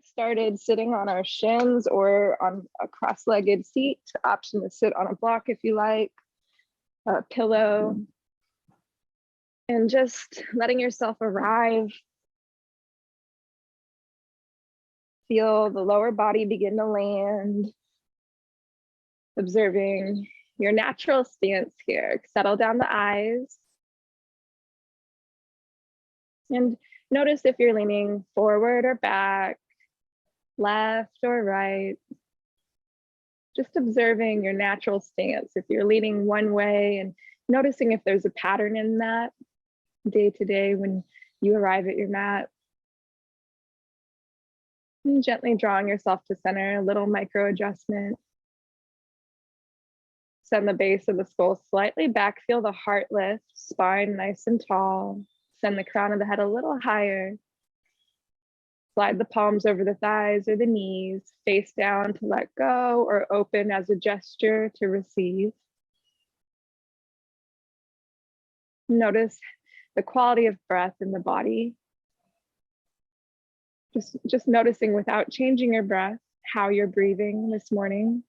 get started sitting on our shins or on a cross-legged seat. Option to sit on a block if you like, a pillow, and just letting yourself arrive. Feel the lower body begin to land. Observing your natural stance here. Settle down the eyes. And notice if you're leaning forward or back, left or right. Just observing your natural stance. If you're leaning one way and noticing if there's a pattern in that day to day when you arrive at your mat. And gently drawing yourself to center, a little micro adjustment. Send the base of the skull slightly back, feel the heart lift, spine nice and tall. Send the crown of the head a little higher. Slide the palms over the thighs or the knees, face down to let go or open as a gesture to receive. Notice the quality of breath in the body. Just noticing without changing your breath, how you're breathing this morning.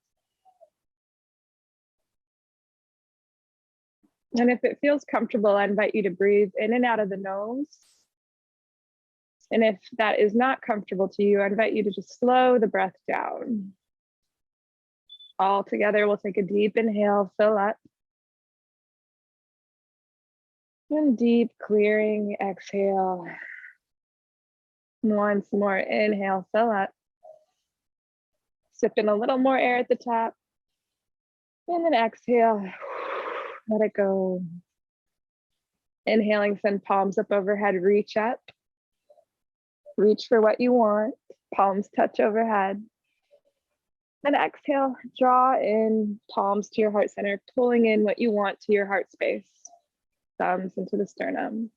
And if it feels comfortable, I invite you to breathe in and out of the nose. And if that is not comfortable to you, I invite you to just slow the breath down. All together, we'll take a deep inhale, fill up. And deep clearing exhale. Once more, inhale, fill up. Sip in a little more air at the top. And then exhale. Let it go. Inhaling, send palms up overhead, reach up. Reach for what you want. Palms touch overhead. Then exhale, draw in palms to your heart center, pulling in what you want to your heart space. Thumbs into the sternum.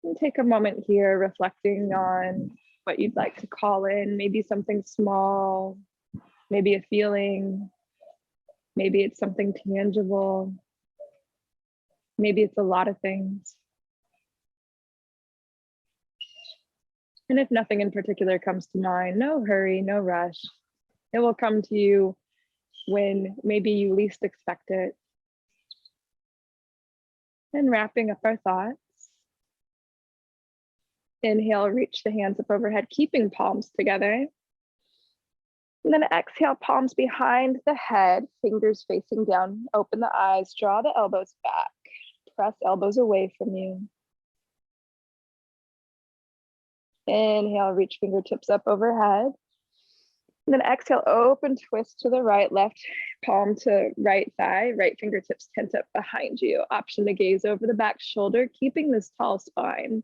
And take a moment here reflecting on what you'd like to call in, maybe something small, maybe a feeling. Maybe it's something tangible. Maybe it's a lot of things. And if nothing in particular comes to mind, no hurry, no rush. It will come to you when maybe you least expect it. And wrapping up our thoughts. Inhale, reach the hands up overhead, keeping palms together. And then exhale, palms behind the head, fingers facing down, open the eyes, draw the elbows back, press elbows away from you. Inhale, reach fingertips up overhead. And then exhale, open twist to the right, left palm to right thigh, right fingertips tent up behind you. Option to gaze over the back shoulder, keeping this tall spine.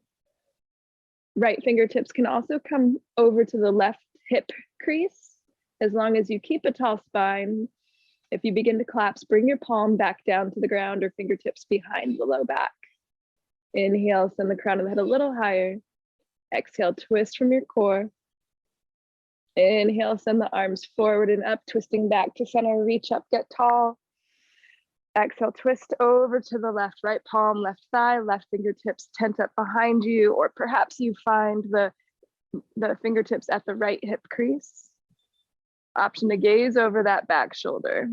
Right fingertips can also come over to the left hip crease. As long as you keep a tall spine, if you begin to collapse, bring your palm back down to the ground or fingertips behind the low back. Inhale, send the crown of the head a little higher. Exhale, twist from your core. Inhale, send the arms forward and up, twisting back to center, reach up, get tall. Exhale, twist over to the left, right palm, left thigh, left fingertips tent up behind you, or perhaps you find the fingertips at the right hip crease. Option to gaze over that back shoulder.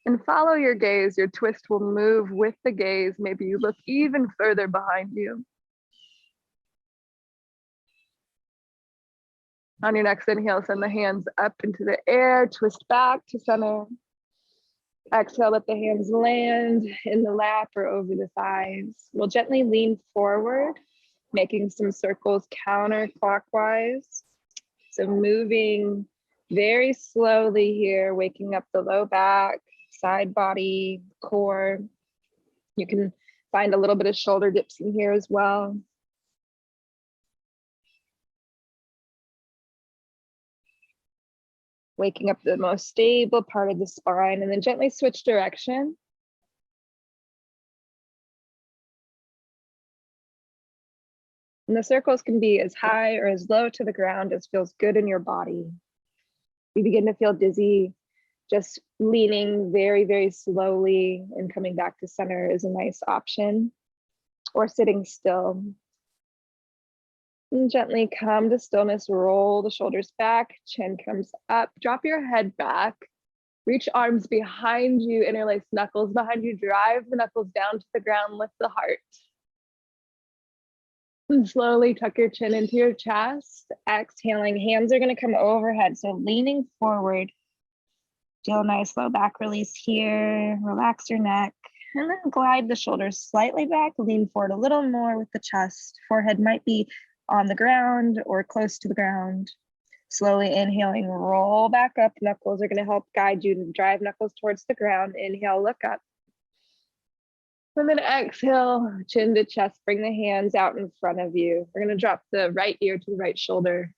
And follow your gaze. Your twist will move with the gaze. Maybe you look even further behind you. On your next inhale, send the hands up into the air, twist back to center. Exhale, let the hands land in the lap or over the thighs. We'll gently lean forward, making some circles counterclockwise. So moving very slowly here, waking up the low back, side body, core. You can find a little bit of shoulder dips in here as well. Waking up the most stable part of the spine, and then gently switch direction. And the circles can be as high or as low to the ground as feels good in your body. You begin to feel dizzy, just leaning very, very slowly and coming back to center is a nice option, or sitting still. And gently come to stillness, roll the shoulders back, chin comes up, drop your head back, reach arms behind you, interlace knuckles behind you, drive the knuckles down to the ground, lift the heart. And slowly tuck your chin into your chest, exhaling, hands are gonna come overhead, so leaning forward. Feel a nice low back release here, relax your neck, and then glide the shoulders slightly back, lean forward a little more with the chest. Forehead might be on the ground or close to the ground. Slowly inhaling, roll back up. Knuckles are gonna help guide you to drive knuckles towards the ground. Inhale, look up. And then exhale, chin to chest, bring the hands out in front of you. We're gonna drop the right ear to the right shoulder,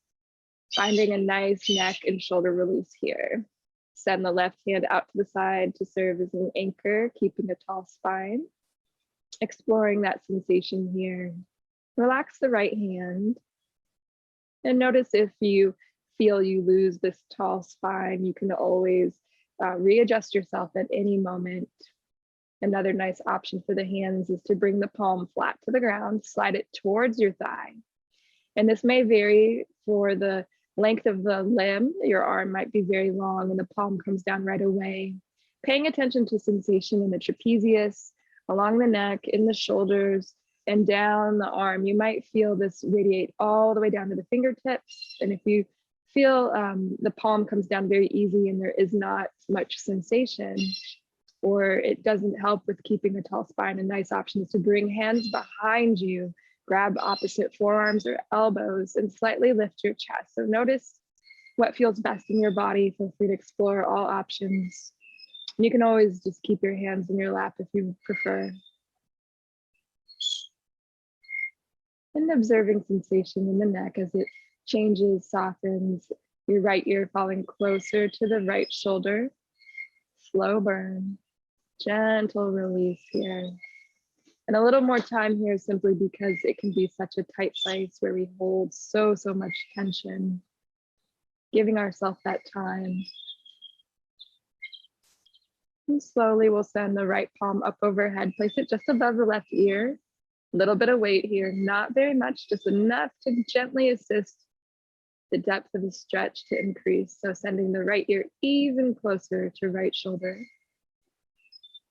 finding a nice neck and shoulder release here. Send the left hand out to the side to serve as an anchor, keeping a tall spine. Exploring that sensation here. Relax the right hand. And notice if you feel you lose this tall spine, you can always readjust yourself at any moment. Another nice option for the hands is to bring the palm flat to the ground, slide it towards your thigh. And this may vary for the length of the limb. Your arm might be very long and the palm comes down right away. Paying attention to sensation in the trapezius, along the neck, in the shoulders, and down the arm. You might feel this radiate all the way down to the fingertips. And if you feel the palm comes down very easy and there is not much sensation, or it doesn't help with keeping a tall spine, a nice option is to bring hands behind you, grab opposite forearms or elbows, and slightly lift your chest. So notice what feels best in your body. Feel free to explore all options. You can always just keep your hands in your lap if you prefer. And observing sensation in the neck as it changes, softens, your right ear falling closer to the right shoulder. Slow burn, gentle release here. And a little more time here simply because it can be such a tight place where we hold so much tension. Giving ourselves that time. And slowly we'll send the right palm up overhead, place it just above the left ear. A little bit of weight here, not very much, just enough to gently assist the depth of the stretch to increase. So sending the right ear even closer to right shoulder.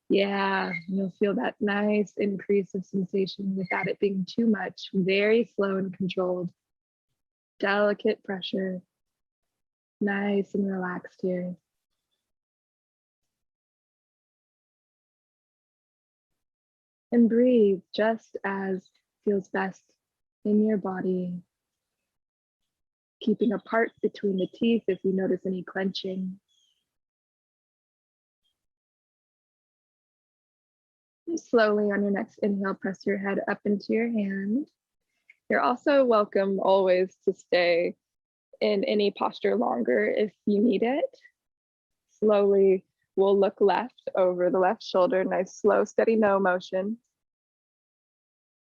Yeah, you'll feel that nice increase of sensation without it being too much. Very slow and controlled. Delicate pressure. Nice and relaxed here. And breathe just as feels best in your body. Keeping a part between the teeth if you notice any clenching. And slowly on your next inhale, press your head up into your hand. You're also welcome always to stay in any posture longer if you need it. Slowly, we'll look left over the left shoulder, nice, slow, steady no motion.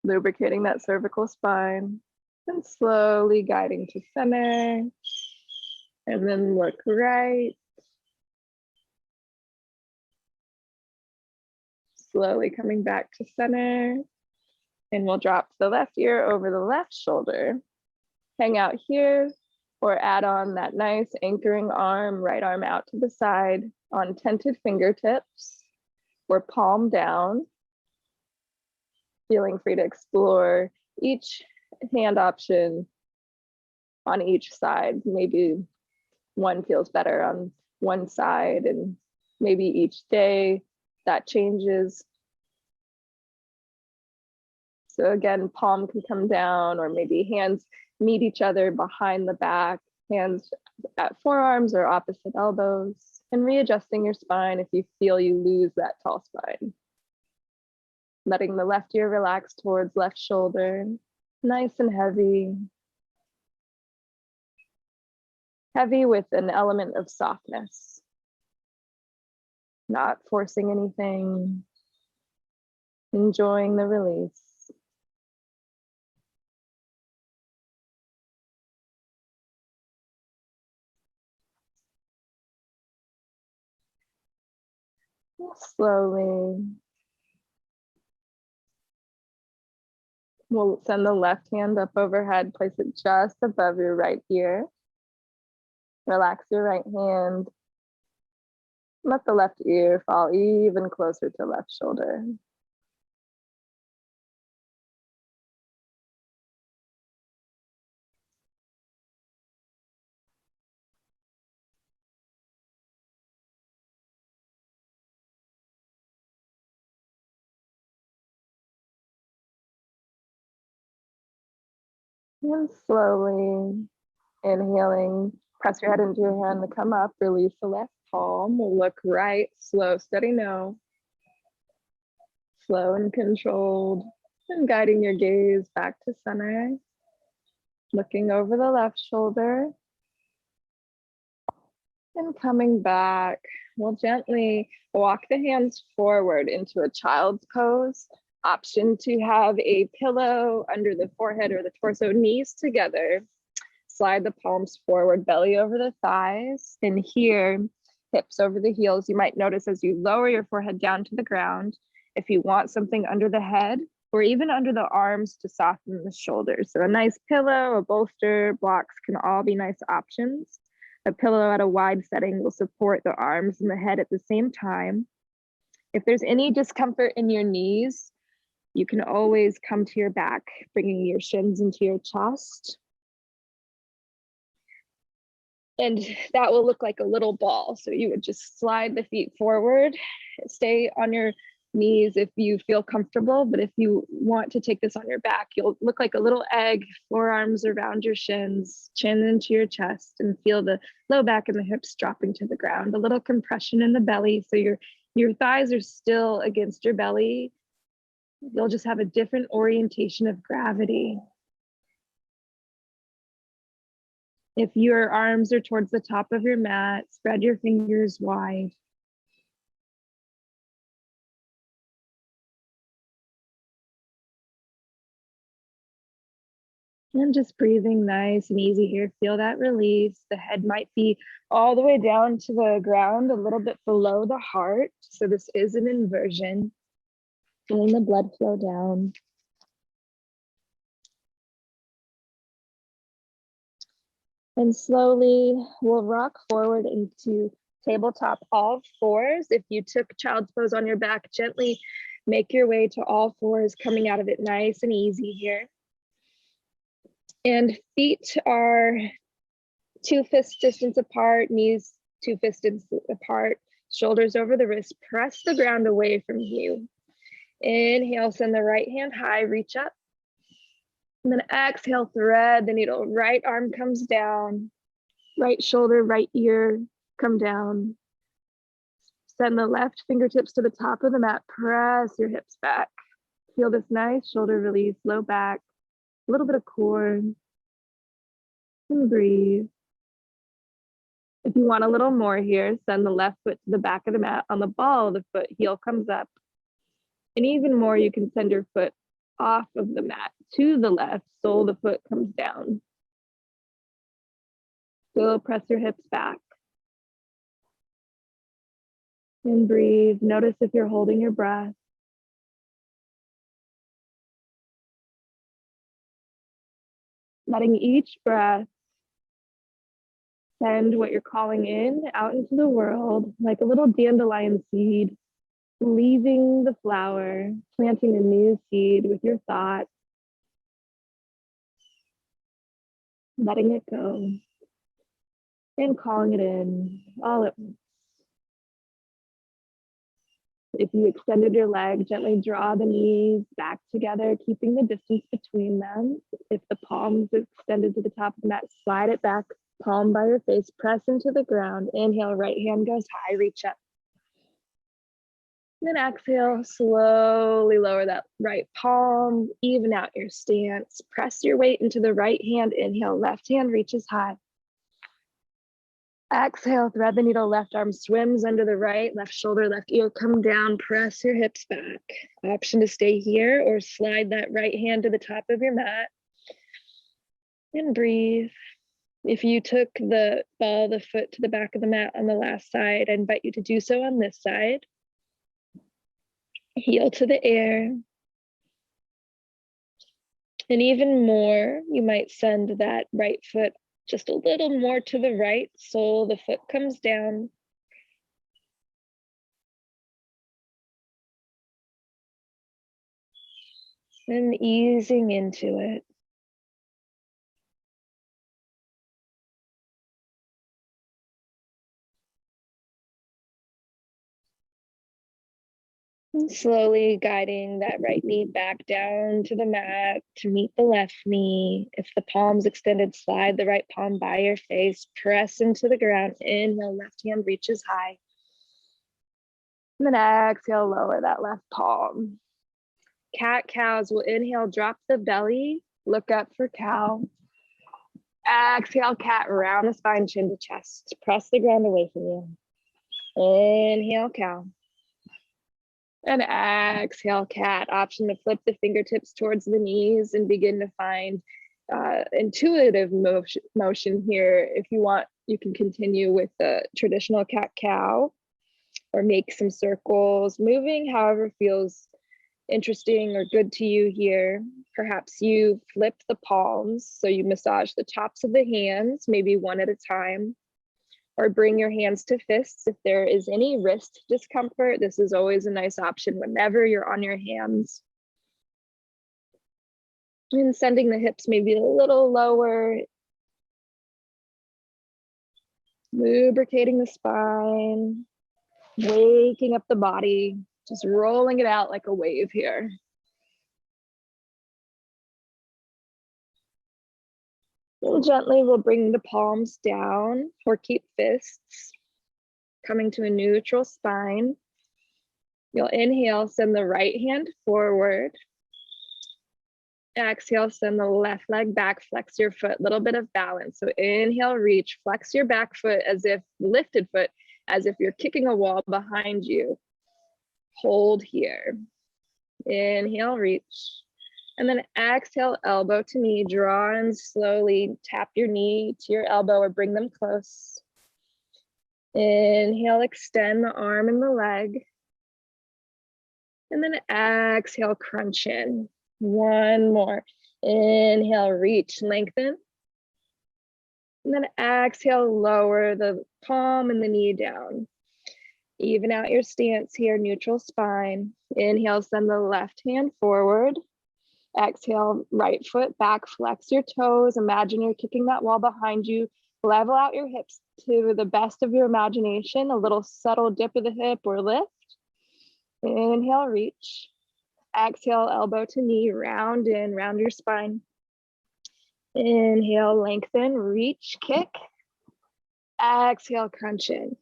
Lubricating that cervical spine and slowly guiding to center. And then look right. Slowly coming back to center. And we'll drop the left ear over the left shoulder. Hang out here or add on that nice anchoring arm, right arm out to the side on tented fingertips or palm down. Feeling free to explore each hand option on each side. Maybe one feels better on one side and maybe each day that changes. So again, palm can come down or maybe hands meet each other behind the back, hands at forearms or opposite elbows, and readjusting your spine if you feel you lose that tall spine. Letting the left ear relax towards left shoulder, nice and heavy. Heavy with an element of softness. Not forcing anything, enjoying the release. Slowly We'll send the left hand up overhead, place it just above your right ear. Relax your right hand. Let the left ear fall even closer to left shoulder. And slowly inhaling, press your head into your hand to come up, release the left palm. We'll look right, slow, steady no. Slow and controlled, and guiding your gaze back to center. Looking over the left shoulder. And coming back, we'll gently walk the hands forward into a child's pose. Option to have a pillow under the forehead or the torso, knees together. Slide the palms forward, belly over the thighs. And here, hips over the heels. You might notice as you lower your forehead down to the ground, if you want something under the head or even under the arms to soften the shoulders. So a nice pillow, a bolster, blocks can all be nice options. A pillow at a wide setting will support the arms and the head at the same time. If there's any discomfort in your knees, you can always come to your back, bringing your shins into your chest. And that will look like a little ball. So you would just slide the feet forward, stay on your knees if you feel comfortable, but if you want to take this on your back, you'll look like a little egg, forearms around your shins, chin into your chest, and feel the low back and the hips dropping to the ground, a little compression in the belly. So your thighs are still against your belly. You'll just have a different orientation of gravity. If your arms are towards the top of your mat, spread your fingers wide. And just breathing nice and easy here. Feel that release. The head might be all the way down to the ground, a little bit below the heart. So this is an inversion. Feeling the blood flow down. And slowly we'll rock forward into tabletop all fours. If you took child's pose on your back, gently make your way to all fours, coming out of it nice and easy here. And feet are 2 fist distance apart, knees 2 fist distance apart, shoulders over the wrist. Press the ground away from you. Inhale, send the right hand high, reach up. And then exhale, thread the needle. Right arm comes down, right shoulder, right ear come down. Send the left fingertips to the top of the mat. Press your hips back. Feel this nice shoulder release, low back, a little bit of core. And breathe. If you want a little more here, send the left foot to the back of the mat. On the ball of the foot, heel comes up. And even more, you can send your foot off of the mat to the left, sole of the foot comes down. So press your hips back. And breathe. Notice if you're holding your breath. Letting each breath send what you're calling in out into the world, like a little dandelion seed, leaving the flower, planting a new seed with your thoughts, letting it go, and calling it in all at once. If you extended your leg, gently draw the knees back together, keeping the distance between them. If the palms are extended to the top of the mat, slide it back, palm by your face, press into the ground. Inhale, right hand goes high, reach up. Then exhale, slowly lower that right palm, even out your stance. Press your weight into the right hand. Inhale, left hand reaches high. Exhale, thread the needle, left arm swims under the right, left shoulder, left ear, come down, press your hips back. Option to stay here or slide that right hand to the top of your mat. And breathe. If you took the ball of the foot to the back of the mat on the last side, I invite you to do so on this side. Heel to the air. And even more, you might send that right foot just a little more to the right, sole of the foot comes down. And easing into it. And slowly guiding that right knee back down to the mat to meet the left knee. If the palm's extended, slide the right palm by your face, press into the ground. Inhale, left hand reaches high. And then exhale, lower that left palm. Cat cows will inhale, drop the belly, look up for cow. Exhale, cat, round the spine, chin to chest. Press the ground away from you. Inhale, cow. And exhale, cat. Option to flip the fingertips towards the knees and begin to find intuitive motion here. If you want, you can continue with the traditional cat-cow or make some circles, moving however feels interesting or good to you here. Perhaps you flip the palms, so you massage the tops of the hands, maybe one at a time. Or bring your hands to fists. If there is any wrist discomfort, this is always a nice option whenever you're on your hands. And sending the hips maybe a little lower. Lubricating the spine. Waking up the body. Just rolling it out like a wave here. And gently we'll bring the palms down or keep fists. Coming to a neutral spine. You'll inhale, send the right hand forward. Exhale, send the left leg back, flex your foot, little bit of balance. So inhale, reach, flex your back foot as if lifted foot, as if you're kicking a wall behind you. Hold here. Inhale, reach. And then exhale, elbow to knee, draw and slowly tap your knee to your elbow or bring them close. Inhale, extend the arm and the leg. And then exhale, crunch in. One more. Inhale, reach, lengthen. And then exhale, lower the palm and the knee down. Even out your stance here, neutral spine. Inhale, send the left hand forward. Exhale, right foot back, flex your toes. Imagine you're kicking that wall behind you. Level out your hips to the best of your imagination. A little subtle dip of the hip or lift. Inhale, reach. Exhale, elbow to knee, round in, round your spine. Inhale, lengthen, reach, kick. Exhale, crunch in.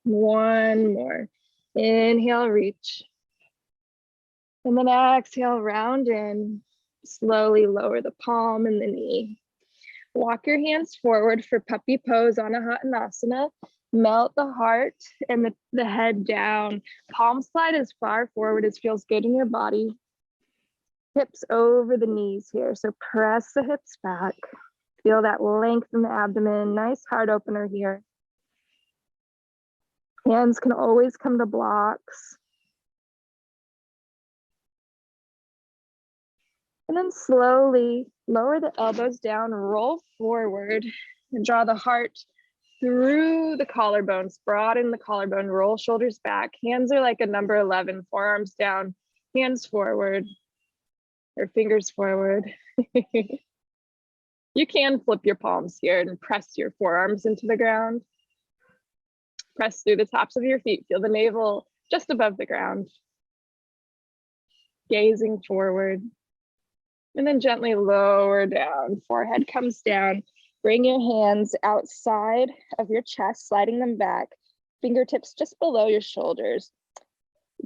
One more. Inhale, reach. And then exhale, round in. Slowly lower the palm and the knee. Walk your hands forward for puppy pose, Anahatanasana. Melt the heart and the head down. Palm slide as far forward as feels good in your body. Hips over the knees here. So press the hips back. Feel that length in the abdomen. Nice heart opener here. Hands can always come to blocks. And then slowly lower the elbows down, roll forward, and draw the heart through the collarbones, broaden the collarbone, roll shoulders back. Hands are like a number 11, forearms down, hands forward, or fingers forward. You can flip your palms here and press your forearms into the ground. Press through the tops of your feet. Feel the navel just above the ground. Gazing forward. And then gently lower down. Forehead comes down. Bring your hands outside of your chest, sliding them back. Fingertips just below your shoulders.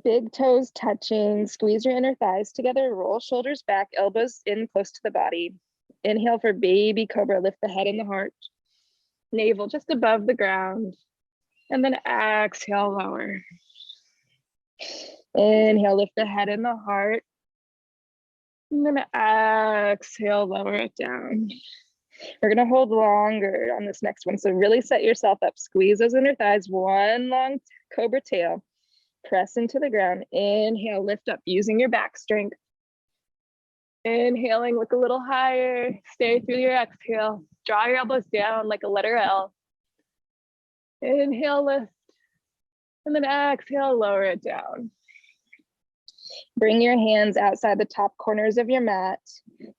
Big toes touching. Squeeze your inner thighs together. Roll shoulders back, elbows in close to the body. Inhale for baby cobra. Lift the head and the heart. Navel just above the ground. And then exhale, lower. Inhale, lift the head and the heart. And then exhale, lower it down. We're gonna hold longer on this next one. So really set yourself up. Squeeze those inner thighs. One long cobra tail. Press into the ground. Inhale, lift up using your back strength. Inhaling, look a little higher. Stay through your exhale. Draw your elbows down like a letter L. Inhale, lift. And then exhale, lower it down. Bring your hands outside the top corners of your mat,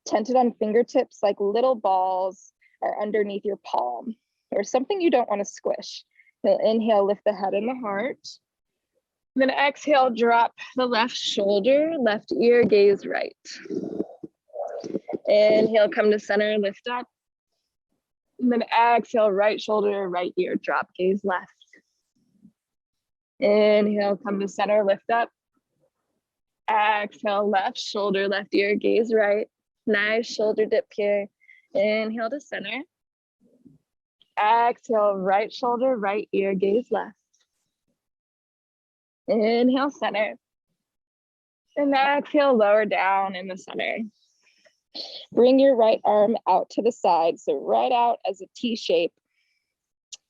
tented on fingertips like little balls are underneath your palm, or something you don't want to squish. You'll inhale, lift the head and the heart. Then exhale, drop the left shoulder, left ear, gaze right. Inhale, come to center, lift up. And then exhale, right shoulder, right ear, drop, gaze left. Inhale, come to center, lift up. Exhale, left shoulder, left ear, gaze right. Nice shoulder dip here. Inhale to center. Exhale, right shoulder, right ear, gaze left. Inhale, center. And exhale, lower down in the center. Bring your right arm out to the side. So right out as a T shape.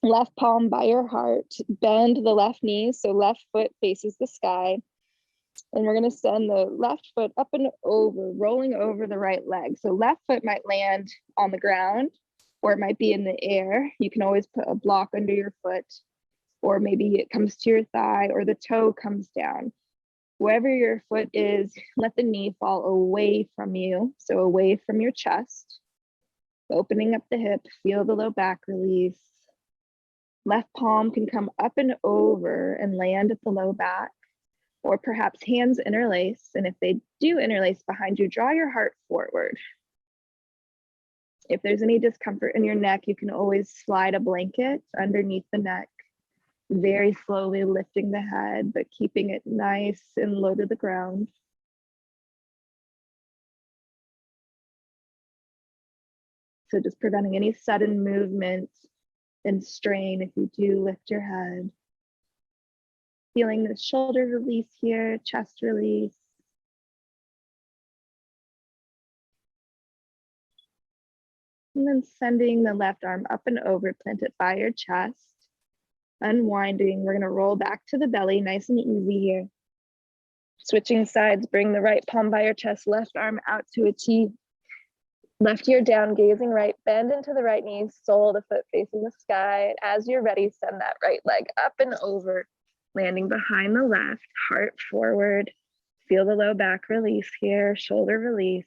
Left palm by your heart. Bend the left knee so left foot faces the sky. And we're going to send the left foot up and over, rolling over the right leg. So left foot might land on the ground, or it might be in the air. You can always put a block under your foot, or maybe it comes to your thigh, or the toe comes down. Wherever your foot is, let the knee fall away from you, so away from your chest. Opening up the hip, feel the low back release. Left palm can come up and over and land at the low back. Or perhaps hands interlace, and if they do interlace behind you, draw your heart forward. If there's any discomfort in your neck, you can always slide a blanket underneath the neck, very slowly lifting the head, but keeping it nice and low to the ground. So just preventing any sudden movement and strain if you do lift your head. Feeling the shoulder release here, chest release. And then sending the left arm up and over, plant it by your chest. Unwinding, we're gonna roll back to the belly, nice and easy here. Switching sides, bring the right palm by your chest, left arm out to a T. Left ear down, gazing right, bend into the right knee, sole the foot facing the sky. And as you're ready, send that right leg up and over, landing behind the left, heart forward. Feel the low back release here, shoulder release,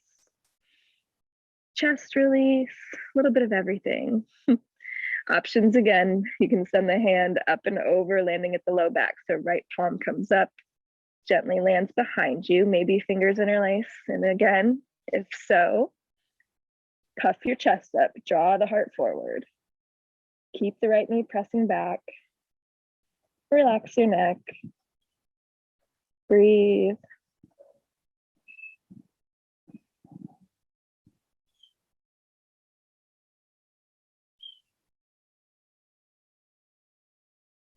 chest release, a little bit of everything. Options again, you can send the hand up and over, landing at the low back. So right palm comes up, gently lands behind you, maybe fingers interlace. And again, if so, puff your chest up, draw the heart forward. Keep the right knee pressing back. Relax your neck. Breathe.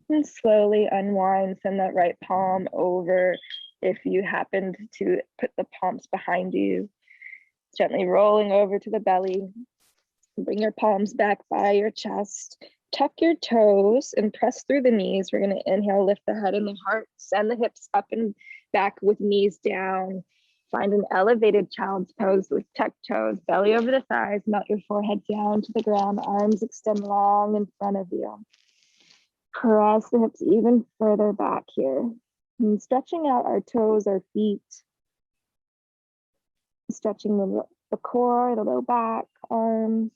And slowly unwind, send that right palm over if you happened to put the palms behind you. Gently rolling over to the belly. Bring your palms back by your chest. Tuck your toes and press through the knees. We're going to inhale, lift the head and the heart, send the hips up and back with knees down. Find an elevated child's pose with tucked toes, belly over the thighs, melt your forehead down to the ground, arms extend long in front of you. Press the hips even further back here. And stretching out our toes, our feet. Stretching the core, the low back, arms.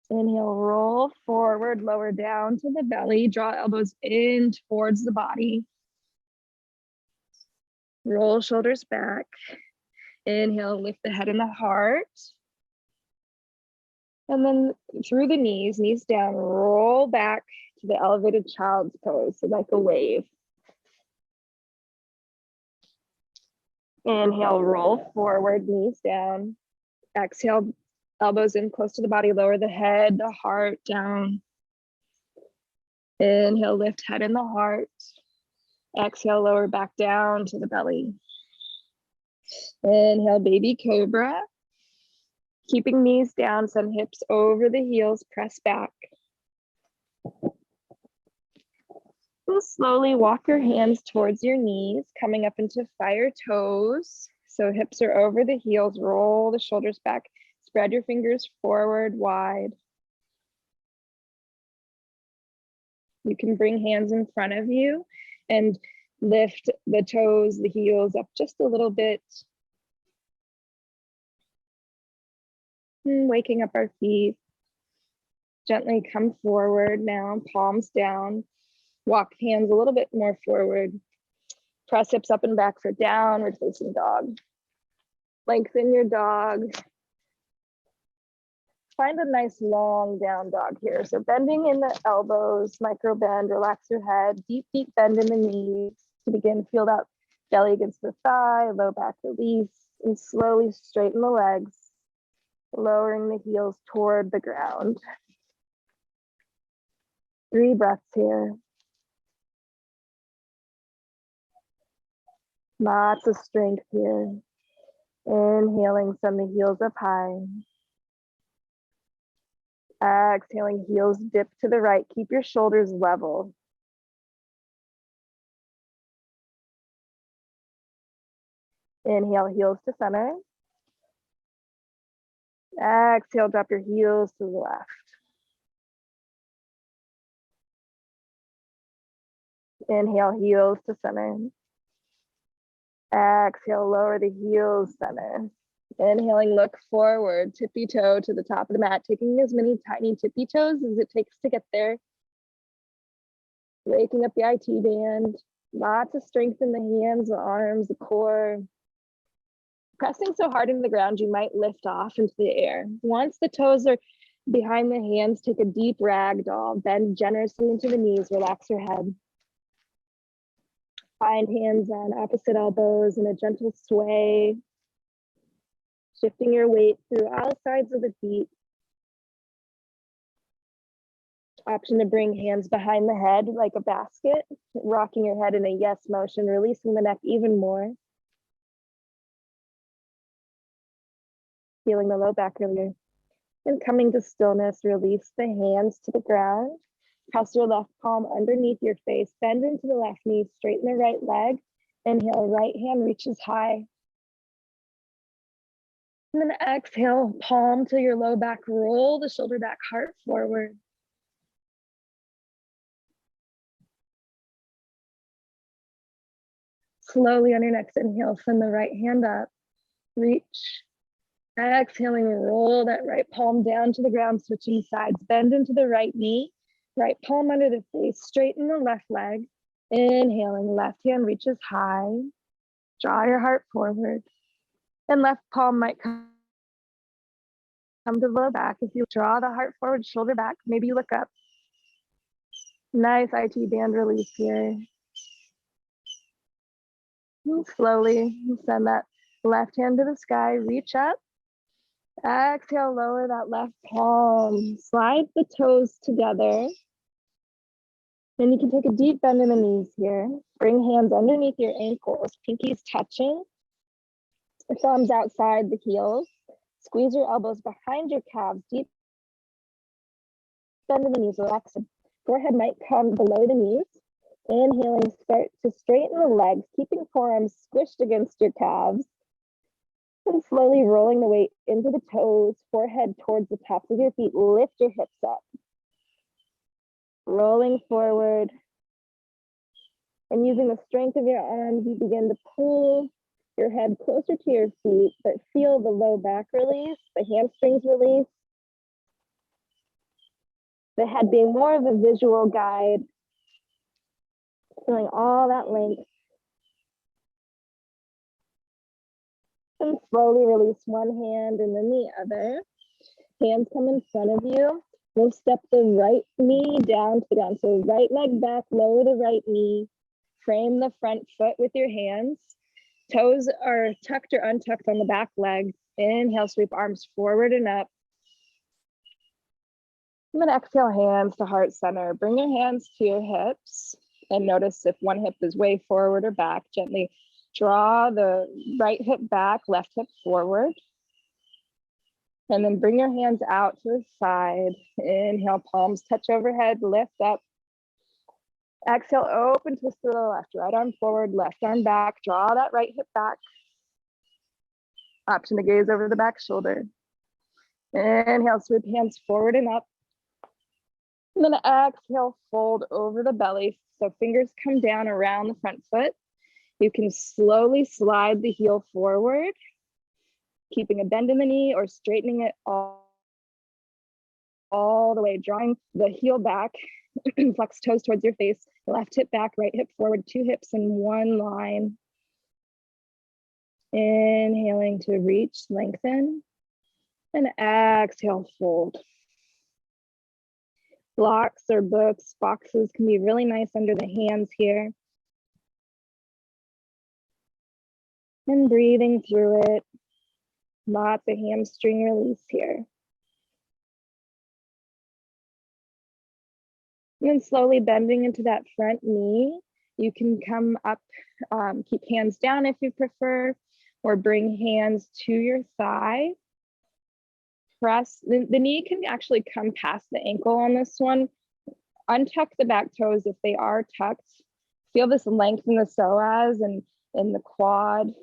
Inhale, roll forward, lower down to the belly, draw elbows in towards the body. Roll shoulders back. Inhale, lift the head and the heart. And then through the knees down, roll back to the elevated child's pose, so like a wave. Inhale, roll forward, knees down. Exhale, elbows in close to the body, lower the head, the heart down. Inhale, lift head and the heart. Exhale, lower back down to the belly. Inhale, baby cobra. Keeping knees down, send hips over the heels, press back. And slowly walk your hands towards your knees, coming up into fire toes. So hips are over the heels, roll the shoulders back, spread your fingers forward, wide. You can bring hands in front of you and lift the toes, the heels up just a little bit. And waking up our feet. Gently come forward now, palms down. Walk hands a little bit more forward. Press hips up and back for downward facing dog. Lengthen your dog. Find a nice long down dog here. So bending in the elbows, micro bend, relax your head, deep, deep bend in the knees. To begin, feel that belly against the thigh, low back release, and slowly straighten the legs, lowering the heels toward the ground. 3 breaths here. Lots of strength here. Inhaling, send the heels up high. Exhaling, heels dip to the right. Keep your shoulders level. Inhale, heels to center. Exhale, drop your heels to the left. Inhale, heels to center. Exhale, lower the heels, center. Inhaling, look forward, tippy toe to the top of the mat, taking as many tiny tippy toes as it takes to get there. Waking up the IT band. Lots of strength in the hands, the arms, the core. Pressing so hard into the ground, you might lift off into the air. Once the toes are behind the hands, take a deep ragdoll. Bend generously into the knees, relax your head. Find hands on opposite elbows in a gentle sway. Shifting your weight through all sides of the feet. Option to bring hands behind the head like a basket, rocking your head in a yes motion, releasing the neck even more. Feeling the low back earlier. And coming to stillness, release the hands to the ground. Press your left palm underneath your face, bend into the left knee, straighten the right leg. Inhale, right hand reaches high. And then exhale, palm to your low back, roll the shoulder back, heart forward. Slowly on your next inhale, send the right hand up, reach. Exhaling, roll that right palm down to the ground, switching sides, bend into the right knee, right palm under the face, straighten the left leg. Inhaling, left hand reaches high, draw your heart forward, and left palm might come to the low back. If you draw the heart forward, shoulder back, maybe you look up. Nice IT band release here. And slowly send that left hand to the sky, reach up. Exhale, lower that left palm. Slide the toes together. Then you can take a deep bend in the knees here. Bring hands underneath your ankles, pinkies touching. Thumbs outside the heels. Squeeze your elbows behind your calves, deep bend in the knees, relax. Forehead might come below the knees. Inhaling, start to straighten the legs, keeping forearms squished against your calves. And slowly rolling the weight into the toes, forehead towards the tops of your feet. Lift your hips up. Rolling forward. And using the strength of your arms, you begin to pull your head closer to your feet, but feel the low back release, the hamstrings release. The head being more of a visual guide. Feeling all that length. And slowly release one hand and then the other. Hands come in front of you. We'll step the right knee down to the ground. So right leg back, lower the right knee. Frame the front foot with your hands. Toes are tucked or untucked on the back leg. Inhale, sweep arms forward and up. And then exhale, hands to heart center. Bring your hands to your hips and notice if one hip is way forward or back. Gently draw the right hip back, left hip forward. And then bring your hands out to the side. Inhale, palms touch overhead, lift up. Exhale, open twist to the left, right arm forward, left arm back, draw that right hip back. Option to gaze over the back shoulder. Inhale, sweep hands forward and up. And then exhale, fold over the belly. So fingers come down around the front foot. You can slowly slide the heel forward, keeping a bend in the knee or straightening it all the way, drawing the heel back, flex toes towards your face, left hip back, right hip forward, 2 hips in one line. Inhaling to reach, lengthen, and exhale, fold. Blocks or books, boxes can be really nice under the hands here. And breathing through it. Lots of hamstring release here. And then slowly bending into that front knee. You can come up, keep hands down if you prefer, or bring hands to your thigh. Press, the knee can actually come past the ankle on this one. Untuck the back toes if they are tucked. Feel this length in the psoas and in the quad.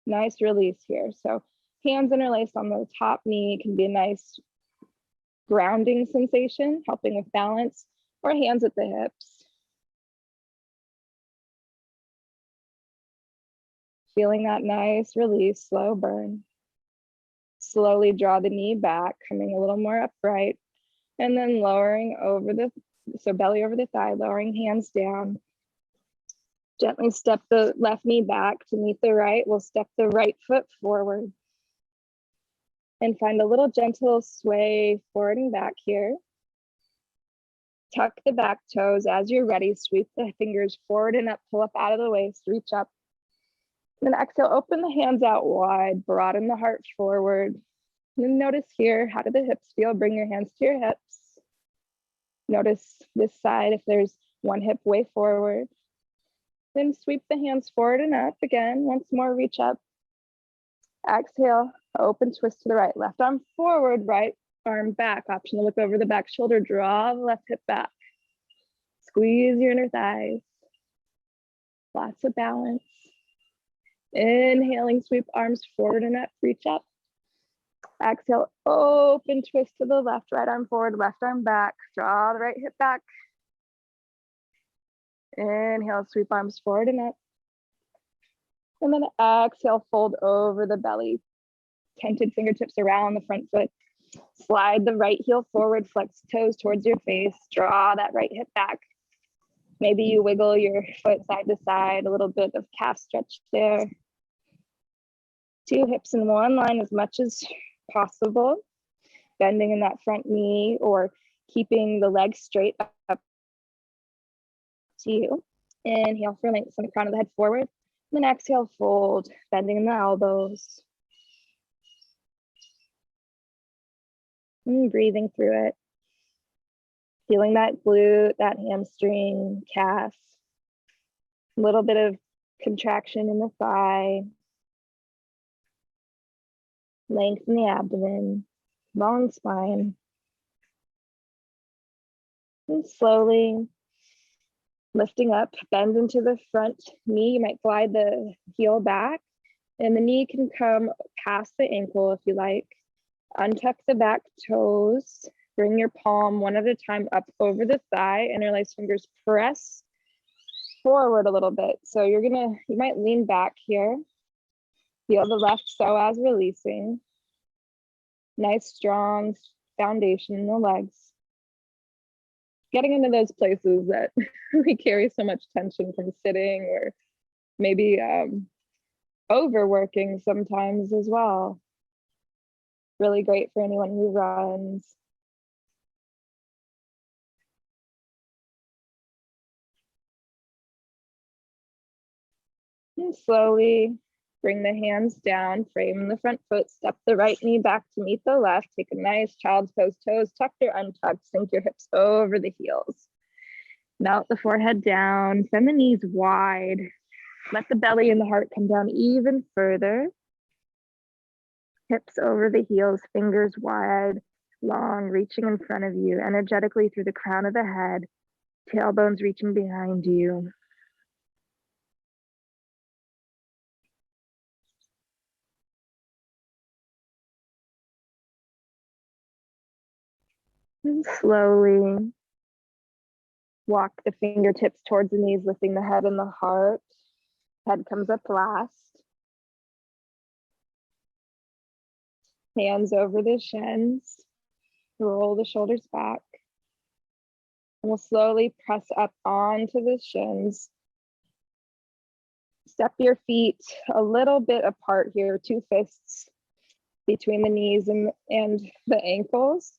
Nice release here. So hands interlaced on the top knee can be a nice grounding sensation, helping with balance, or hands at the hips. Feeling that nice release, slow burn. Slowly draw the knee back, coming a little more upright, and then lowering over the, so belly over the thigh, lowering hands down. Gently step the left knee back to meet the right. We'll step the right foot forward and find a little gentle sway forward and back here. Tuck the back toes as you're ready. Sweep the fingers forward and up, pull up out of the waist, reach up. And then exhale, open the hands out wide, broaden the heart forward. And then notice here, how do the hips feel? Bring your hands to your hips. Notice this side, if there's one hip way forward. Then sweep the hands forward and up again. Once more, reach up. Exhale, open twist to the right. Left arm forward, right arm back. Option to look over the back shoulder. Draw the left hip back. Squeeze your inner thighs. Lots of balance. Inhaling, sweep arms forward and up, reach up. Exhale, open twist to the left, right arm forward, left arm back. Draw the right hip back. Inhale, sweep arms forward and up. And then exhale, fold over the belly. Tented fingertips around the front foot. Slide the right heel forward, flex toes towards your face. Draw that right hip back. Maybe you wiggle your foot side to side, a little bit of calf stretch there. 2 hips in one line as much as possible. Bending in that front knee or keeping the legs straight up to you. Inhale for length, send the crown of the head forward. And then exhale, fold, bending in the elbows. And breathing through it. Feeling that glute, that hamstring, calf. A little bit of contraction in the thigh. Lengthen the abdomen, long spine. And slowly lifting up, bend into the front knee. You might glide the heel back, and the knee can come past the ankle if you like. Untuck the back toes. Bring your palm one at a time up over the thigh. Interlace fingers, press forward a little bit. So you might lean back here. Feel the left psoas releasing. Nice, strong foundation in the legs. Getting into those places that we carry so much tension from sitting or maybe overworking sometimes as well. Really great for anyone who runs. And slowly bring the hands down, frame the front foot, step the right knee back to meet the left. Take a nice child's pose, toes tucked or untucked. Sink your hips over the heels. Melt the forehead down, send the knees wide. Let the belly and the heart come down even further. Hips over the heels, fingers wide, long, reaching in front of you, energetically through the crown of the head. Tailbones reaching behind you. And slowly walk the fingertips towards the knees, lifting the head and the heart. Head comes up last. Hands over the shins. Roll the shoulders back. And we'll slowly press up onto the shins. Step your feet a little bit apart here, 2 fists between the knees and the ankles.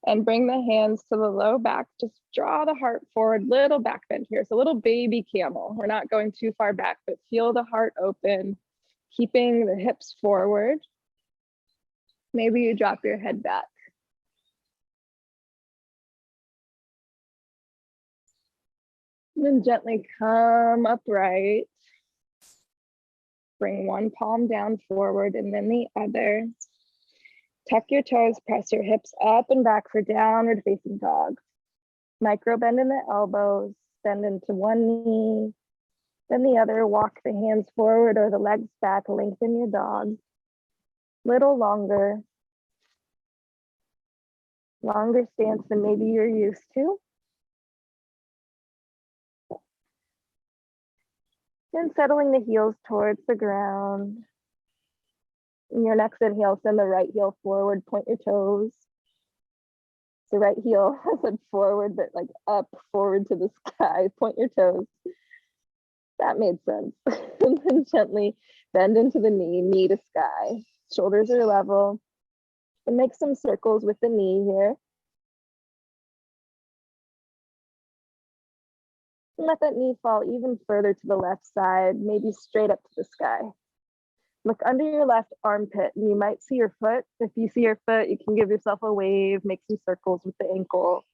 And bring the hands to the low back. Just draw the heart forward, little back bend here. So a little baby camel. We're not going too far back, but feel the heart open, keeping the hips forward. Maybe you drop your head back. And then gently come upright. Bring one palm down forward and then the other. Tuck your toes, press your hips up and back for downward facing dog. Micro bend in the elbows, bend into one knee, then the other. Walk the hands forward or the legs back, lengthen your dog. Little longer stance than maybe you're used to. Then settling the heels towards the ground. In your next inhale, send the right heel forward, point your toes. The right heel, I said forward, but like up, forward to the sky, point your toes. That made sense. And then gently bend into the knee to sky. Shoulders are level. And make some circles with the knee here. And let that knee fall even further to the left side, maybe straight up to the sky. Look under your left armpit and you might see your foot. If you see your foot, you can give yourself a wave, make some circles with the ankle.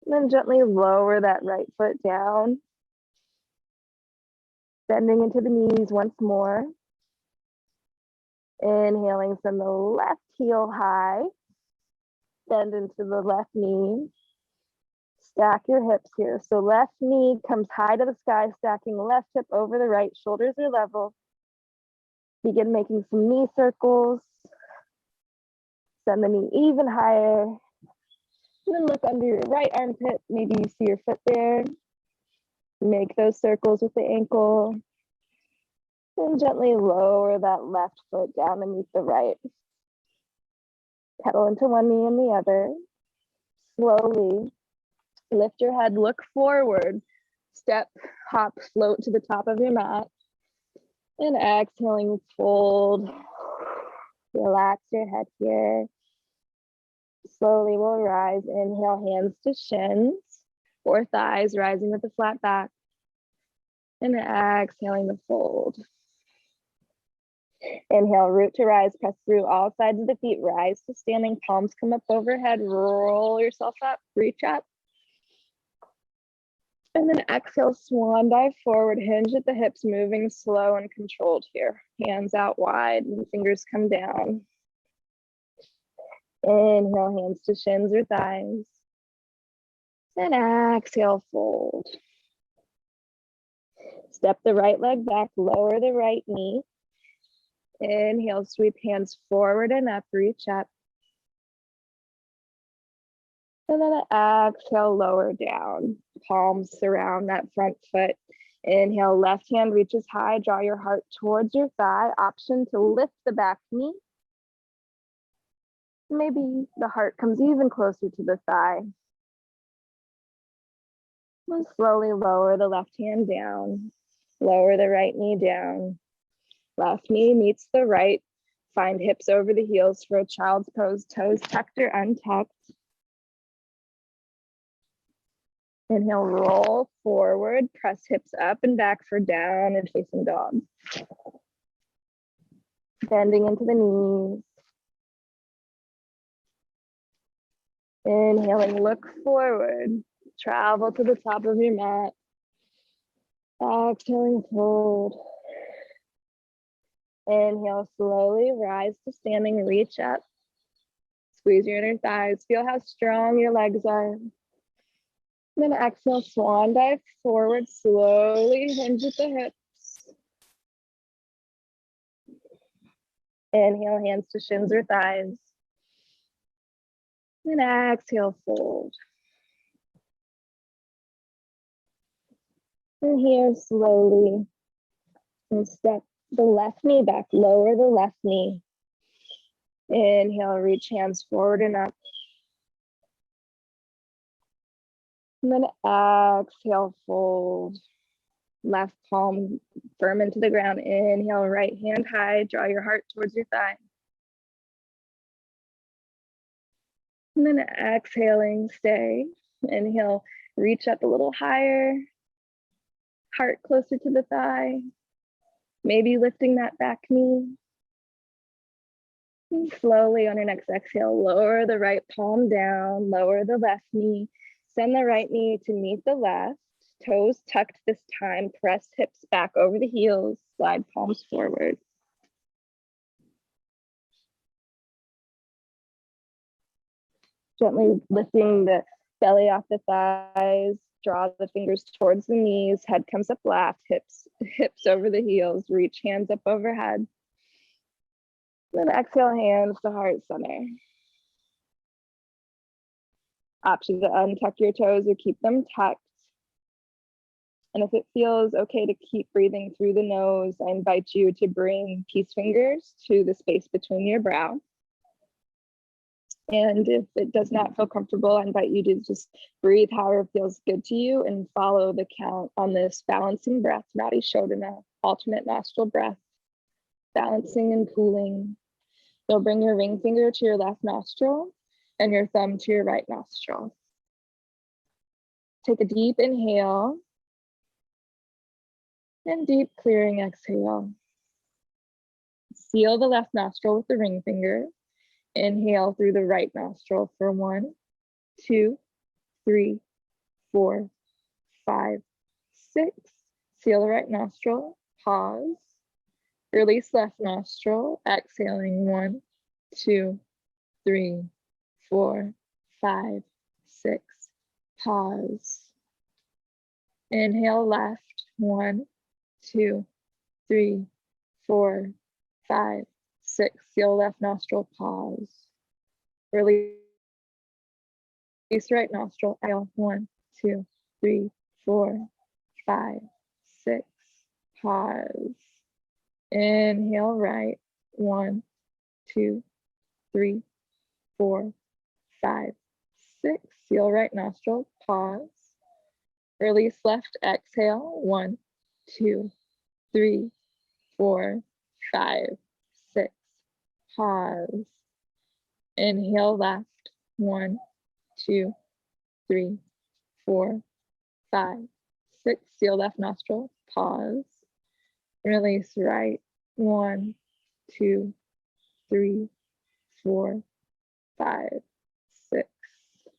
And then gently lower that right foot down. Bending into the knees once more. Inhaling, send the left heel high. Bend into the left knee. Stack your hips here. So left knee comes high to the sky, stacking left hip over the right. Shoulders are level. Begin making some knee circles. Send the knee even higher. And then look under your right armpit. Maybe you see your foot there. Make those circles with the ankle. And gently lower that left foot down and meet the right. Pedal into one knee and the other. Slowly lift your head, look forward. Step, hop, float to the top of your mat. And exhaling, fold. Relax your head here. Slowly we'll rise. Inhale, hands to shins or thighs, rising with a flat back. And exhaling the fold. Inhale, root to rise, press through all sides of the feet, rise to standing, palms come up overhead, roll yourself up, reach up. And then exhale, swan dive forward, hinge at the hips, moving slow and controlled here. Hands out wide and fingers come down. Inhale, hands to shins or thighs. Then exhale, fold. Step the right leg back, lower the right knee. Inhale, sweep hands forward and up, reach up. And then exhale, lower down. Palms surround that front foot. Inhale, left hand reaches high, draw your heart towards your thigh. Option to lift the back knee. Maybe the heart comes even closer to the thigh. And slowly lower the left hand down. Lower the right knee down. Left knee meets the right. Find hips over the heels for a child's pose, toes tucked or untucked. Inhale, roll forward, press hips up and back for down and facing dog. Bending into the knees. Inhaling, look forward, travel to the top of your mat. Exhaling, fold. Inhale, slowly rise to standing, reach up. Squeeze your inner thighs. Feel how strong your legs are. Then exhale, swan dive forward, slowly hinge at the hips. Inhale, hands to shins or thighs. Then exhale, fold. And here, slowly, and step the left knee back, lower the left knee. Inhale, reach hands forward and up. And then exhale, fold. Left palm firm into the ground. Inhale, right hand high, draw your heart towards your thigh. And then exhaling, stay. Inhale, reach up a little higher. Heart closer to the thigh. Maybe lifting that back knee. And slowly on your next exhale, lower the right palm down, lower the left knee. Send the right knee to meet the left. Toes tucked this time. Press hips back over the heels. Slide palms forward. Gently lifting the belly off the thighs. Draw the fingers towards the knees. Head comes up left. Hips over the heels. Reach hands up overhead. Then exhale, hands to heart center. Option to untuck your toes or keep them tucked. And if it feels okay to keep breathing through the nose, I invite you to bring peace fingers to the space between your brow. And if it does not feel comfortable, I invite you to just breathe however feels good to you and follow the count on this balancing breath, Nadi Shodhana, alternate nostril breath, balancing and cooling. You'll bring your ring finger to your left nostril and your thumb to your right nostril. Take a deep inhale and deep clearing exhale. Seal the left nostril with the ring finger. Inhale through the right nostril for 1, 2, 3, 4, 5, 6. Seal the right nostril, pause. Release left nostril, exhaling 1, 2, 3, 4, 5, 6. Pause. Inhale left, 1, 2, 3, 4, 5, 6. Seal left nostril, pause. Release right nostril, exhale, 1, 2, 3, 4, 5, 6. Pause. Inhale right, 1, 2, 3, 4, 5, 6. Seal right nostril, pause. Release left, exhale, 1, 2, 3, 4, 5, 6. Pause. Inhale left, 1, 2, 3, 4, 5, 6. Seal left nostril, pause. Release right, 1, 2, 3, 4, 5, 6.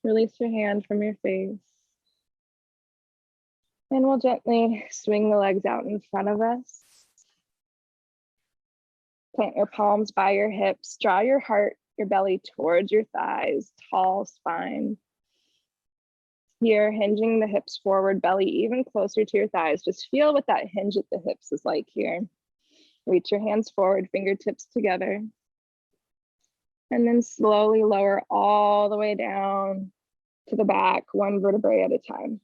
Release your hand from your face. And we'll gently swing the legs out in front of us. Plant your palms by your hips. Draw your heart, your belly towards your thighs. Tall spine. Here, hinging the hips forward, belly even closer to your thighs. Just feel what that hinge at the hips is like here. Reach your hands forward, fingertips together. And then slowly lower all the way down to the back, one vertebrae at a time.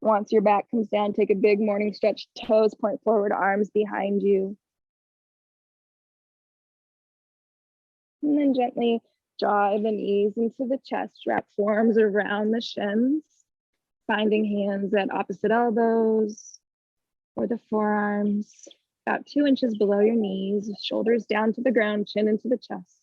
Once your back comes down, take a big morning stretch, toes point forward, arms behind you. And then gently draw the knees into the chest, wrap forearms around the shins, finding hands at opposite elbows or the forearms, about 2 inches below your knees, shoulders down to the ground, chin into the chest.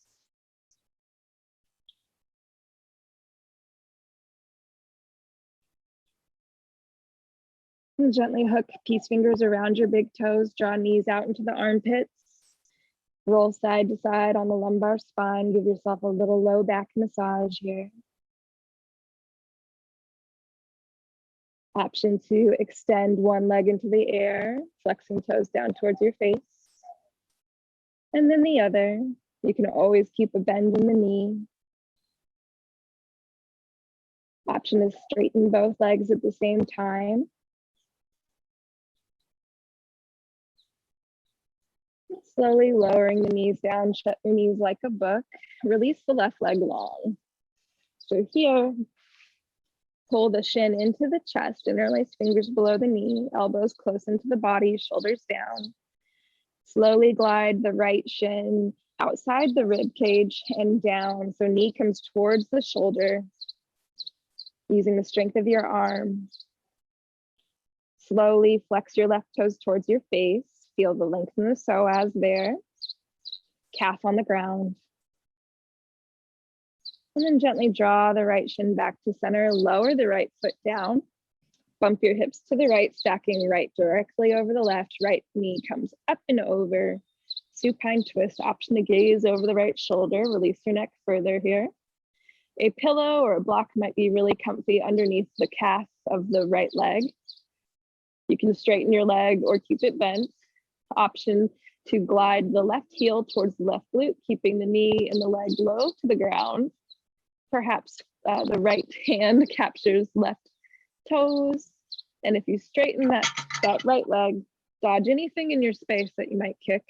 And gently hook peace fingers around your big toes, draw knees out into the armpits. Roll side to side on the lumbar spine. Give yourself a little low back massage here. Option to extend one leg into the air, flexing toes down towards your face. And then the other. You can always keep a bend in the knee. Option is straighten both legs at the same time. Slowly lowering the knees down, shut your knees like a book. Release the left leg long. So here, pull the shin into the chest, interlace fingers below the knee, elbows close into the body, shoulders down. Slowly glide the right shin outside the rib cage and down. So knee comes towards the shoulder, using the strength of your arm. Slowly flex your left toes towards your face. Feel the length in the psoas there. Calf on the ground. And then gently draw the right shin back to center. Lower the right foot down. Bump your hips to the right, stacking right directly over the left. Right knee comes up and over. Supine twist, option to gaze over the right shoulder. Release your neck further here. A pillow or a block might be really comfy underneath the calf of the right leg. You can straighten your leg or keep it bent. Option to glide the left heel towards the left glute, keeping the knee and the leg low to the ground. Perhaps the right hand captures left toes. And if you straighten that right leg, dodge anything in your space that you might kick.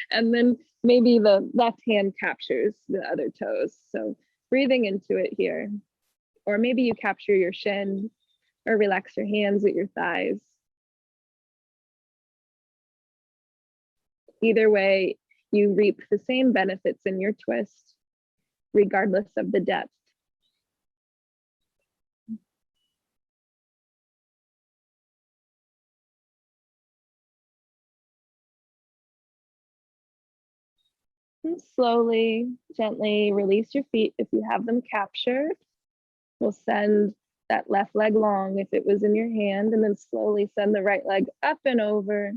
And then maybe the left hand captures the other toes. So breathing into it here. Or maybe you capture your shin or relax your hands at your thighs. Either way, you reap the same benefits in your twist, regardless of the depth. And slowly, gently release your feet if you have them captured. We'll send that left leg long if it was in your hand, and then slowly send the right leg up and over.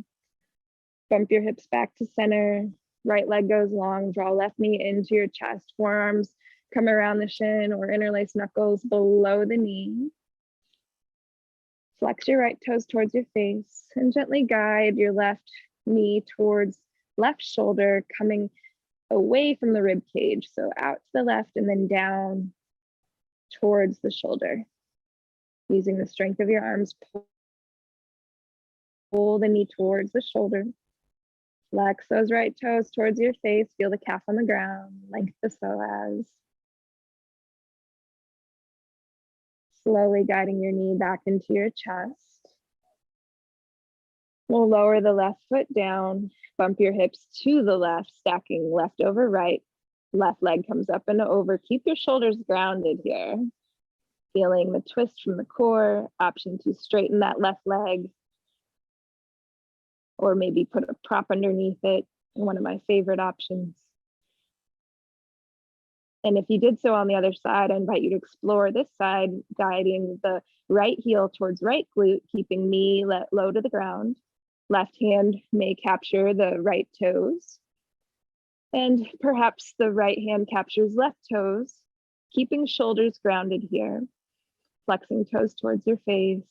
Bump your hips back to center. Right leg goes long. Draw left knee into your chest. Forearms come around the shin or interlace knuckles below the knee. Flex your right toes towards your face and gently guide your left knee towards left shoulder, coming away from the rib cage. So out to the left and then down towards the shoulder. Using the strength of your arms, pull the knee towards the shoulder. Flex those right toes towards your face. Feel the calf on the ground, lengthen the psoas. Slowly guiding your knee back into your chest. We'll lower the left foot down, bump your hips to the left, stacking left over right. Left leg comes up and over. Keep your shoulders grounded here. Feeling the twist from the core. Option to straighten that left leg, or maybe put a prop underneath it, one of my favorite options. And if you did so on the other side, I invite you to explore this side, guiding the right heel towards right glute, keeping knee low to the ground. Left hand may capture the right toes. And perhaps the right hand captures left toes, keeping shoulders grounded here. Flexing toes towards your face.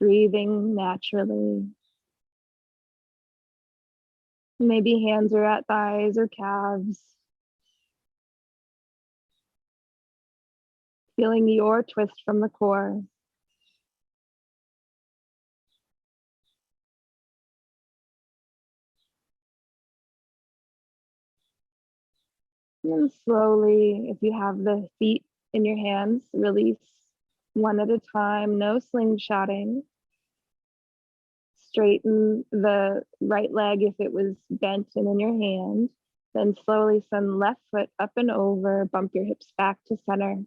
Breathing naturally. Maybe hands are at thighs or calves. Feeling your twist from the core. And then slowly, if you have the feet in your hands, release one at a time, no slingshotting. Straighten the right leg if it was bent and in your hand. Then slowly send left foot up and over, bump your hips back to center.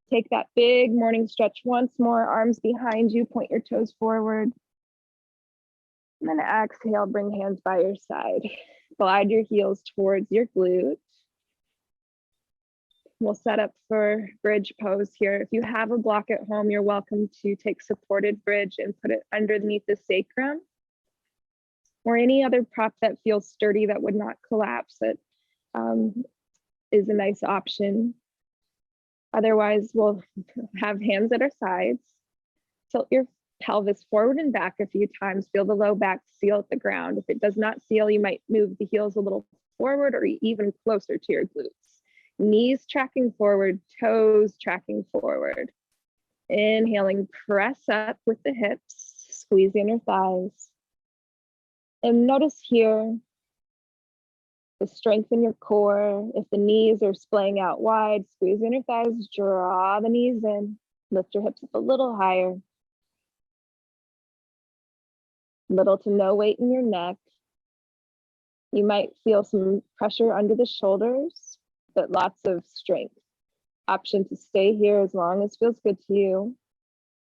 Take that big morning stretch once more, arms behind you, point your toes forward. And then exhale, bring hands by your side. Glide your heels towards your glute. We'll set up for bridge pose here. If you have a block at home, you're welcome to take supported bridge and put it underneath the sacrum, or any other prop that feels sturdy that would not collapse. It is a nice option. Otherwise, we'll have hands at our sides. Tilt your pelvis forward and back a few times. Feel the low back seal at the ground. If it does not seal, you might move the heels a little forward or even closer to your glutes. Knees tracking forward, toes tracking forward. Inhaling, press up with the hips, squeeze the inner thighs. And notice here the strength in your core. If the knees are splaying out wide, squeeze the inner thighs, draw the knees in, lift your hips up a little higher. Little to no weight in your neck. You might feel some pressure under the shoulders, but lots of strength. Option to stay here as long as feels good to you.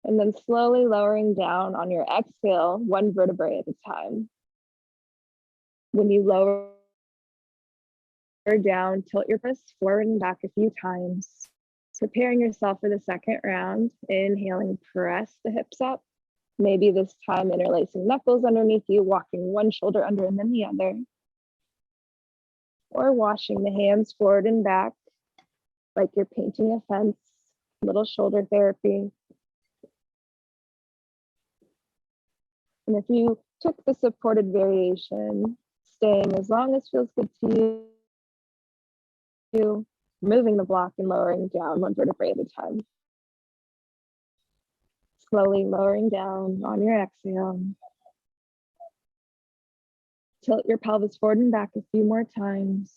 And then slowly lowering down on your exhale, one vertebrae at a time. When you lower down, tilt your wrists forward and back a few times. Preparing yourself for the second round. Inhaling, press the hips up. Maybe this time interlacing knuckles underneath you, walking one shoulder under and then the other. Or washing the hands forward and back like you're painting a fence, little shoulder therapy. And if you took the supported variation, staying as long as feels good to you, moving the block and lowering down one vertebrae at a time. Slowly lowering down on your exhale. Tilt your pelvis forward and back a few more times.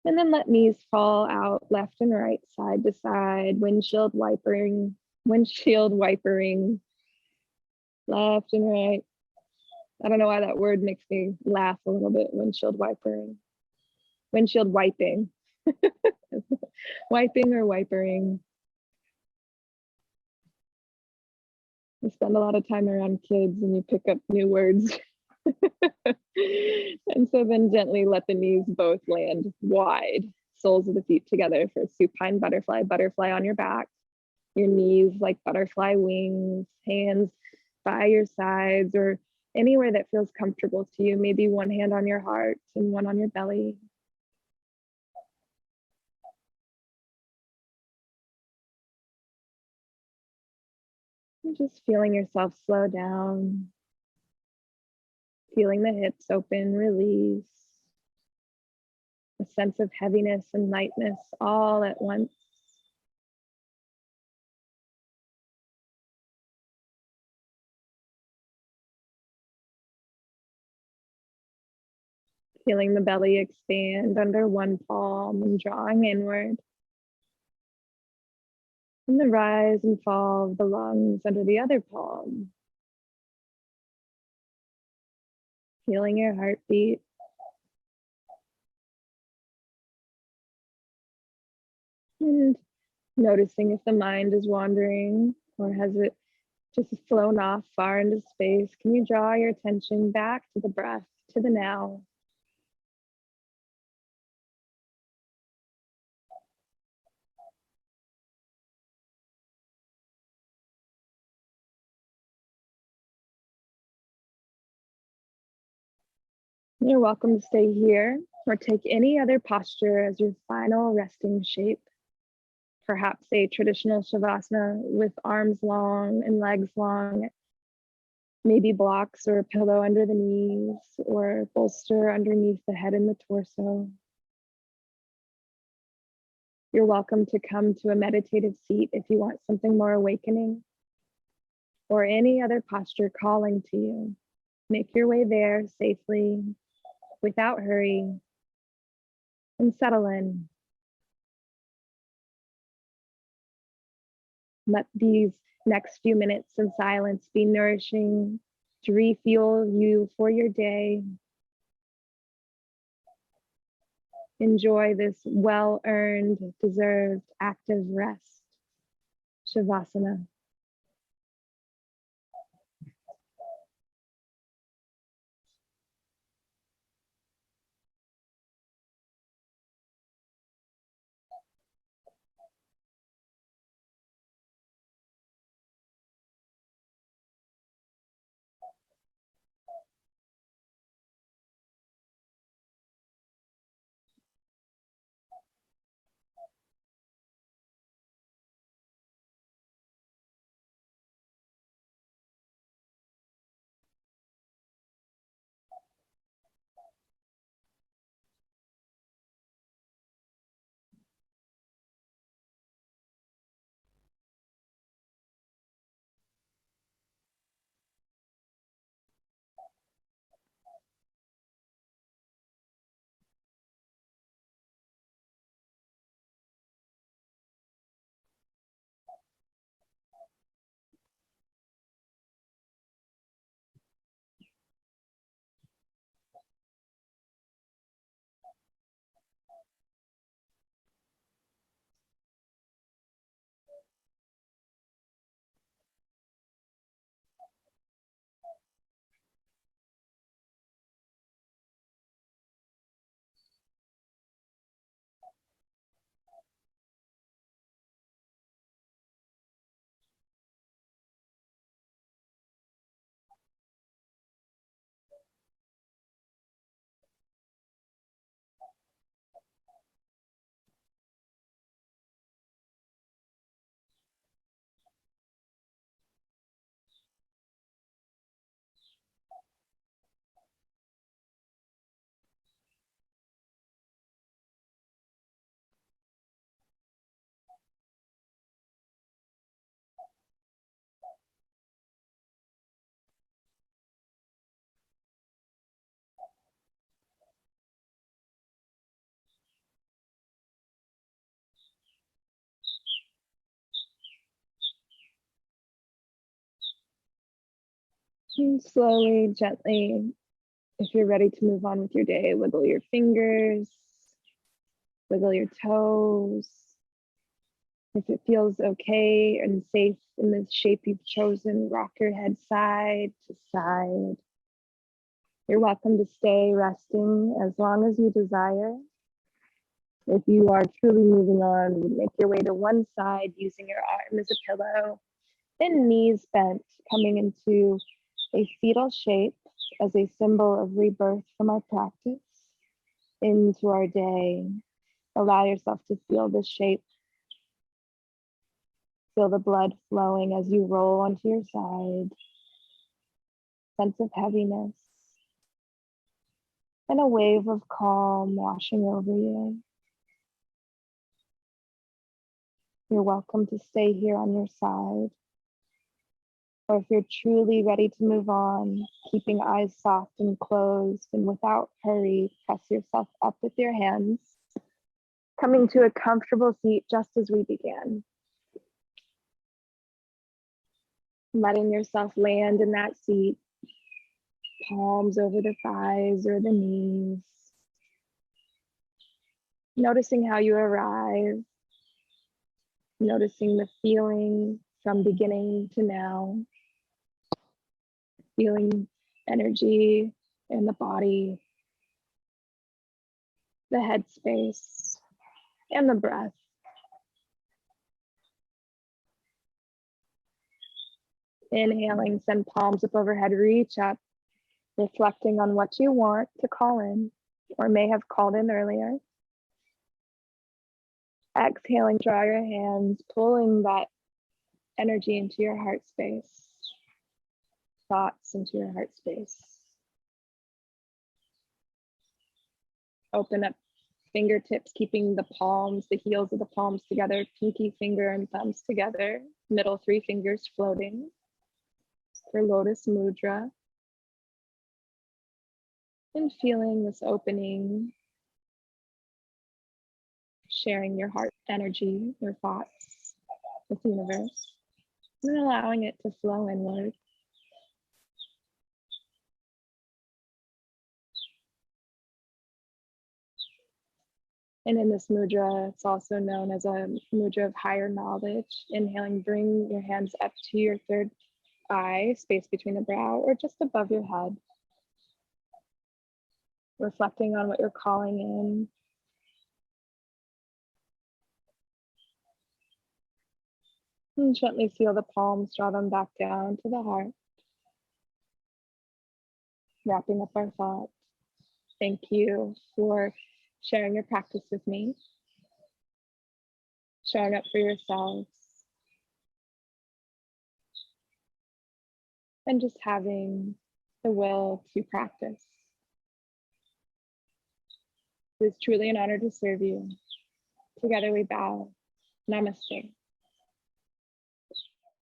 And then let knees fall out left and right, side to side, windshield wipering, left and right. I don't know why that word makes me laugh a little bit, windshield wiping. Wiping or wipering. You spend a lot of time around kids and you pick up new words. And so then gently let the knees both land wide, soles of the feet together for supine butterfly, butterfly on your back. Your knees like butterfly wings, hands by your sides or anywhere that feels comfortable to you. Maybe one hand on your heart and one on your belly. And just feeling yourself slow down. Feeling the hips open, release. A sense of heaviness and lightness all at once. Feeling the belly expand under one palm and drawing inward. And the rise and fall of the lungs under the other palm. Feeling your heartbeat. And noticing if the mind is wandering or has it just flown off far into space. Can you draw your attention back to the breath, to the now? You're welcome to stay here or take any other posture as your final resting shape. Perhaps a traditional Shavasana with arms long and legs long, maybe blocks or a pillow under the knees or bolster underneath the head and the torso. You're welcome to come to a meditative seat if you want something more awakening or any other posture calling to you. Make your way there safely, without hurry, and settle in. Let these next few minutes in silence be nourishing to refuel you for your day. Enjoy this well-earned, deserved, active rest. Shavasana. And slowly, gently, if you're ready to move on with your day, wiggle your fingers, wiggle your toes. If it feels okay and safe in the shape you've chosen, rock your head side to side. You're welcome to stay resting as long as you desire. If you are truly moving on, make your way to one side using your arm as a pillow, then knees bent, coming into a fetal shape as a symbol of rebirth from our practice into our day. Allow yourself to feel the shape. Feel the blood flowing as you roll onto your side. Sense of heaviness. And a wave of calm washing over you. You're welcome to stay here on your side. Or if you're truly ready to move on, keeping eyes soft and closed and without hurry, press yourself up with your hands, coming to a comfortable seat just as we began. Letting yourself land in that seat, palms over the thighs or the knees. Noticing how you arrive, noticing the feeling from beginning to now, feeling energy in the body, the headspace, and the breath. Inhaling, send palms up overhead, reach up, reflecting on what you want to call in or may have called in earlier. Exhaling, draw your hands, pulling that energy into your heart space, thoughts into your heart space. Open up fingertips, keeping the palms, the heels of the palms together, pinky finger and thumbs together, middle three fingers floating for Lotus Mudra. And feeling this opening, sharing your heart energy, your thoughts with the universe, and allowing it to flow inward. And in this mudra, it's also known as a mudra of higher knowledge. Inhaling, bring your hands up to your third eye, space between the brow, or just above your head. Reflecting on what you're calling in. And gently feel the palms, draw them back down to the heart. Wrapping up our thoughts. Thank you for sharing your practice with me. Showing up for yourselves. And just having the will to practice. It is truly an honor to serve you. Together we bow. Namaste.